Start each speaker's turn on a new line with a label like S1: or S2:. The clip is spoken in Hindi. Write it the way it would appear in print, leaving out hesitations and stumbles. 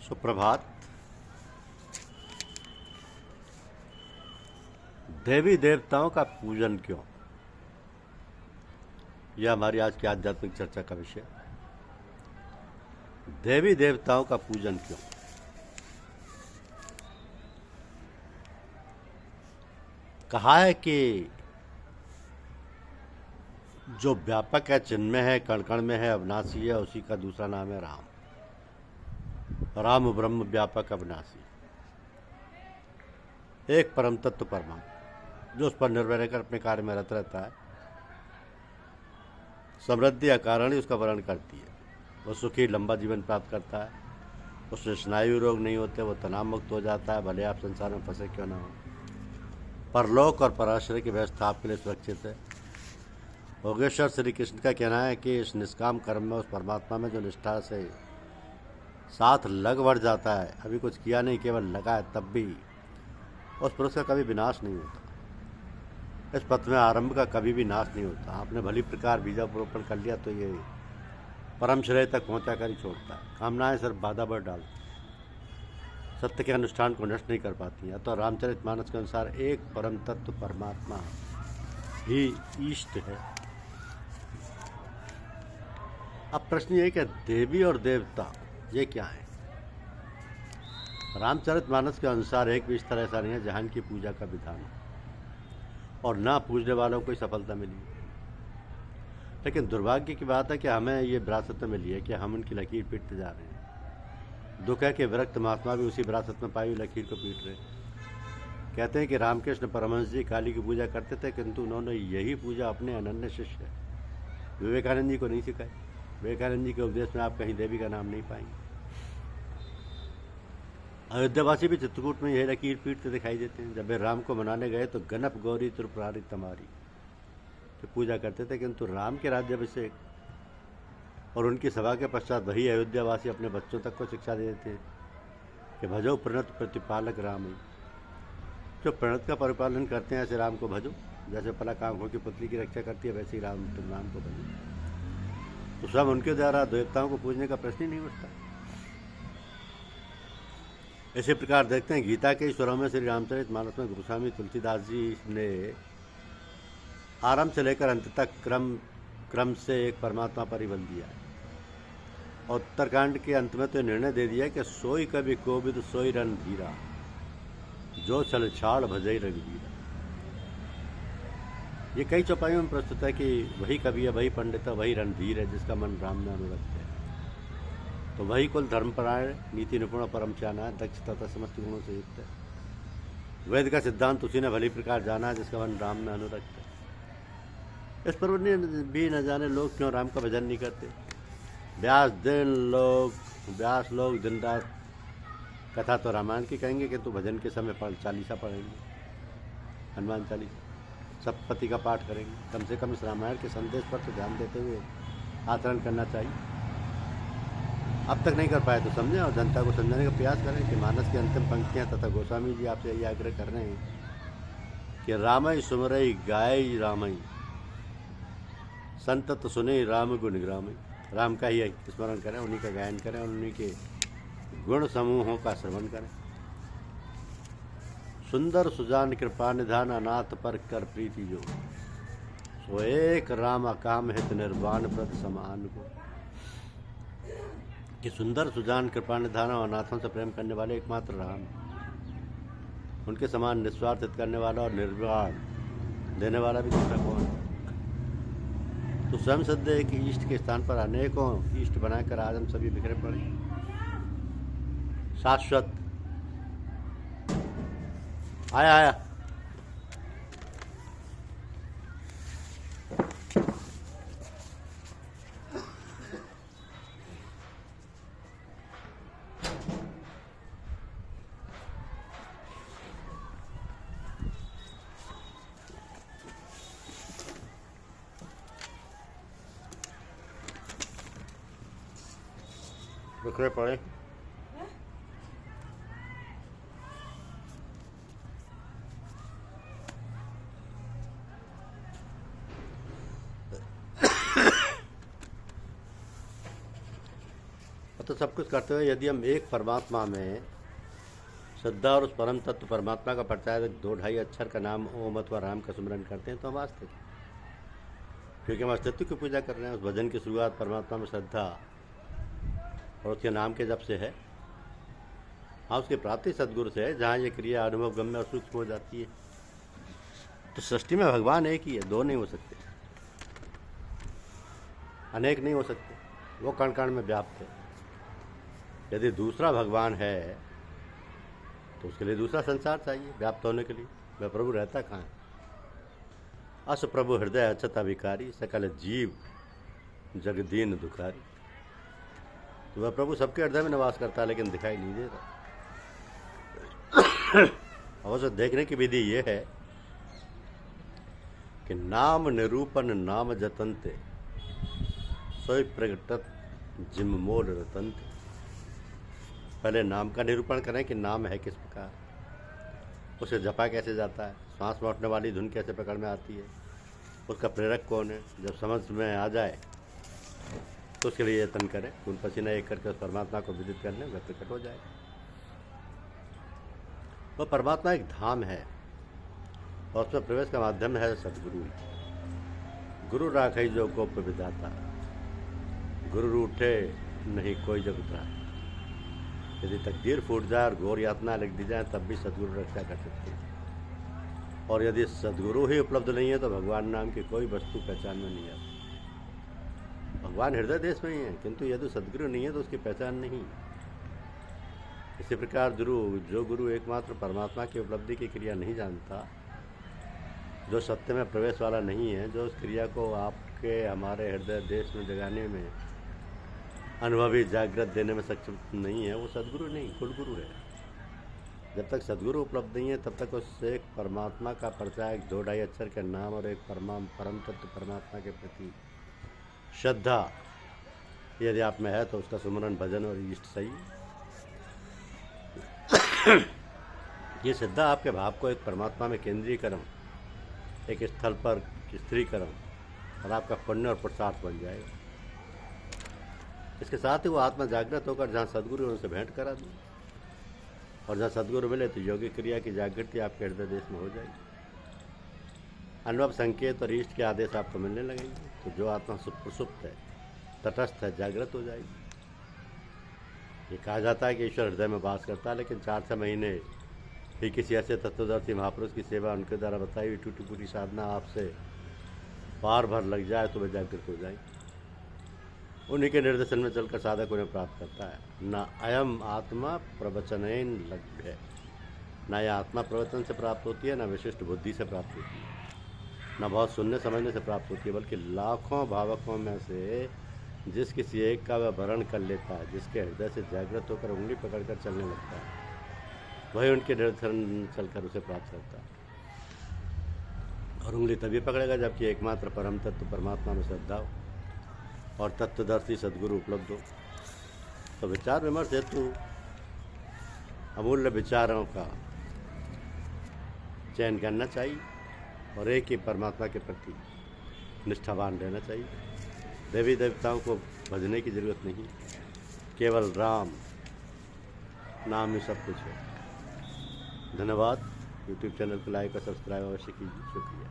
S1: सुप्रभात। देवी देवताओं का पूजन क्यों, यह हमारी आज की आध्यात्मिक चर्चा का विषय। देवी देवताओं का पूजन क्यों? कहा है कि जो व्यापक है, चिन्मय है, कण कण में है, अविनाशी है, उसी का दूसरा नाम है राम। राम ब्रह्म व्यापक अविनाशी, एक परम तत्व परमात्मा जो उस पर निर्भर रहकर अपने कार्य में रत रहता है। समृद्धि अकारण ही उसका वर्ण करती है। वो सुखी लंबा जीवन प्राप्त करता है, उससे स्नायु रोग नहीं होते, वो तनाव मुक्त हो जाता है, भले आप संसार में फंसे क्यों ना हो। परलोक और पराश्रय की व्यवस्था आपके लिए सुरक्षित है। योगेश्वर श्री कृष्ण का कहना है कि इस निष्काम कर्म में, उस परमात्मा में जो निष्ठा से साथ लग बढ़ जाता है, अभी कुछ किया नहीं, केवल लगा है, तब भी उस पुरुष का कभी विनाश नहीं होता। इस पथ में आरंभ का कभी भी नाश नहीं होता। आपने भली प्रकार बीजारोपण कर लिया तो ये परम श्रेय तक पहुंचा कर ही छोड़ता है। कामनाएं सिर्फ बाधा पर डालती, सत्य के अनुष्ठान को नष्ट नहीं कर पाती हैं। तो रामचरितमानस के अनुसार एक परम तत्व परमात्मा ही इष्ट है। अब प्रश्न ये कि देवी और देवता ये क्या है? रामचरितमानस के अनुसार एक भी स्तर ऐसा नहीं है जहां की पूजा का विधान हो और ना पूजने वालों को सफलता मिली। लेकिन दुर्भाग्य की बात है कि हमें ये विरासत में मिली है कि हम उनकी लकीर पीटते जा रहे हैं। दुख है कि विरक्त महात्मा भी उसी विरासत में पाई हुई लकीर को पीट रहे हैं। कहते हैं कि रामकृष्ण परमहंस जी काली की पूजा करते थे, किंतु उन्होंने यही पूजा अपने अनन्य शिष्य विवेकानंद जी को नहीं सिखाई। विवेकानंद जी के उपदेश में आप कहीं देवी का नाम नहीं पाएंगे। अयोध्यावासी भी चित्रकूट में यही लकीर पीटते दिखाई देते हैं। जब वे राम को मनाने गए तो गणप गौरी त्रिपुरारी तमारी की पूजा करते थे, किंतु राम के राज्याभिषेक और उनकी सभा के पश्चात वही अयोध्यावासी अपने बच्चों तक को शिक्षा दे देते कि भजो प्रणत प्रतिपालक राम ही। जो प्रणत का परिपालन करते हैं ऐसे राम को भजो। जैसे पलक आंखों की पुतली की रक्षा करती है, वैसे ही तुम राम को भजो। तो सब उनके द्वारा देवताओं को पूजने का प्रश्न ही नहीं उठता। इसी प्रकार देखते हैं गीता के स्वरों में श्री रामचरितमानस में गोस्वामी तुलसीदास जी ने आरंभ से लेकर अंत तक क्रम से एक परमात्मा पर ही बल दिया है। और उत्तरकांड के अंत में तो निर्णय दे दिया कि सोई कवि कोविद सोई रणधीरा, जो छल छाड़ भजई रघुवीरा। ये कई चौपाइयों में प्रस्तुत है कि वही कवि है, वही पंडित है, वही रणधीर है जिसका मन राम में अनुरक्त है। तो वही कुल धर्मपरायण, नीति निपुण, परम चाना है, दक्ष तथा समस्त गुणों से युक्त है। वेद का सिद्धांत उसी ने भली प्रकार जाना है जिसका मन राम में अनुरक्त है। इस पर भी न जाने लोग क्यों राम का भजन नहीं करते। व्यास लोग दिन रात कथा तो रामायण की कहेंगे, किंतु भजन के समय चालीसा पढ़ेंगे, हनुमान चालीसा, सप्तपदी का पाठ करेंगे। कम से कम इस रामायण के संदेश पर तो ध्यान देते हुए आचरण करना चाहिए। अब तक नहीं कर पाए तो समझें और जनता को समझाने का प्रयास करें कि मानस की अंतिम पंक्तियां तथा गोस्वामी जी आपसे यही आग्रह कर रहे हैं कि रामई सुमरई गाय रामई, संतत सुने राम गुण ग्रामई। राम का ही स्मरण करें, उन्हीं का गायन करें और उन्हीं के गुण समूहों का श्रवण करें। सुंदर सुजान कृपा निधान, अनाथ पर कर प्रीति जो, सो एक राम अकाम हित निर्वाण प्रद समान को। कि सुंदर सुजान कृपा निधान और अनाथों से प्रेम करने वाले एकमात्र राम, उनके समान निस्वार्थ हित करने वाला और निर्वाण देने वाला भी दूसरा कौन है। तो स्वयं सिद्ध है कि ईष्ट के स्थान पर अनेकों ईष्ट बनाकर आज हम सभी बिखरे पड़े। शाश्वत आया बिखरे पड़े। तो सब सब कुछ करते हुए यदि हम एक परमात्मा में श्रद्धा और उस परम तत्व परमात्मा का प्रचार 2-2.5 अक्षर का नाम ओम अथवा राम का सुमिरन करते हैं तो हम आस्तिक हैं, क्योंकि हम अस्तित्व की पूजा कर रहे हैं। उस भजन की शुरुआत परमात्मा में श्रद्धा और उसके नाम के जप से है। हाँ, उसकी प्राप्ति सदगुरु से है, जहाँ ये क्रिया अनुभव गम्य और सूक्ष्म हो जाती है। तो सृष्टि में भगवान एक ही है, दो नहीं हो सकते, अनेक नहीं हो सकते, वो कण कण में व्याप्त है। यदि दूसरा भगवान है तो उसके लिए दूसरा संसार चाहिए व्याप्त होने के लिए। वह प्रभु रहता कहाँ है? अस प्रभु हृदय अछत अभिकारी, सकल जीव जगदीन दुखारी। तो वह प्रभु सबके हृदय में निवास करता है, लेकिन दिखाई नहीं देता। अवश्य देखने की विधि ये है कि नाम निरूपण नाम जतनते, सोई प्रगटत जिम मोल रतनते। पहले नाम का निरूपण करें कि नाम है किस प्रकार, उसे जपा कैसे जाता है, सांस में उठने वाली धुन कैसे पकड़ में आती है, उसका प्रेरक कौन है। जब समझ में आ जाए तो उसके लिए यत्न करें, खून पसीना एक करके उस परमात्मा को विदित कर लें, वह प्रकट हो जाए। वह परमात्मा एक धाम है और उसमें प्रवेश का माध्यम है सदगुरु। गुरु राखई जो गोप विधाता, गुरु रूठे नहीं कोई जग उतरा। यदि तकदीर फूट जाए और घोर यातना लिख दी जाए तब भी सदगुरु रक्षा कर सकते हैं। और यदि सदगुरु ही उपलब्ध नहीं है तो भगवान नाम की कोई वस्तु पहचान में नहीं आती। भगवान हृदय देश में ही है, किंतु यदि सदगुरु नहीं है तो उसकी पहचान नहीं। इसी प्रकार जो गुरु एकमात्र परमात्मा की उपलब्धि की क्रिया नहीं जानता, जो सत्य में प्रवेश वाला नहीं है, जो उस क्रिया को आपके हमारे हृदय देश में जगाने में, अनुभवी जागृत देने में सक्षम नहीं है, वो सदगुरु नहीं, कुलगुरु है। जब तक सदगुरु उपलब्ध नहीं है तब तक उस एक परमात्मा का परिचय 2-2.5 अक्षर के नाम और एक परम तत्व परमात्मा के प्रति श्रद्धा यदि आप में है तो उसका सुमरन भजन और इष्ट सही। ये श्रद्धा आपके भाव को एक परमात्मा में केंद्रीकरण, एक स्थल पर स्थिरीकरण और आपका पुण्य और पुरुषार्थ बन जाएगा। इसके साथ ही वो आत्मा जागृत होकर जहाँ सदगुरु उनसे भेंट करा दूँ, और जहाँ सदगुरु मिले तो योगिक क्रिया की जागृति आपके हृदय देश में हो जाएगी। अनुभव संकेत और इष्ट के आदेश आपको मिलने लगेंगे। तो जो आत्मा सुप्त है, तटस्थ है, जागृत हो जाएगी। ये कहा जाता है कि ईश्वर हृदय में वास करता है, लेकिन 4-6 महीने ही किसी ऐसे तत्वदर्शी महापुरुष की सेवा, उनके द्वारा बताई हुई टूटी फूटी साधना आपसे पार भर लग जाए तो वह जागृत हो जाएगी। उन्हीं के निर्देशन में चलकर साधक उन्हें प्राप्त करता है। न अयम आत्मा प्रवचनेन लभ्य, न यह आत्मा प्रवचन से प्राप्त होती है, न विशिष्ट बुद्धि से प्राप्त होती है, न बहुत सुनने समझने से प्राप्त होती है, बल्कि लाखों भावकों में से जिस किसी एक का वह वर्ण कर लेता है, जिसके हृदय से जागृत होकर उंगली पकड़कर चलने लगता है, वही उनके निर्देशन चलकर उसे प्राप्त करता है। और उंगली तभी पकड़ेगा जबकि एकमात्र परम तत्व परमात्मा में श्रद्धा हो और तत्वदर्शी सदगुरु उपलब्ध हो। तो विचार विमर्श हेतु अमूल्य विचारों का चयन करना चाहिए और एक ही परमात्मा के प्रति निष्ठावान रहना चाहिए। देवी देवताओं को भजने की जरूरत नहीं, केवल राम नाम ही सब कुछ है। धन्यवाद। यूट्यूब चैनल को लाइक और सब्सक्राइब अवश्य कीजिए। शुक्रिया।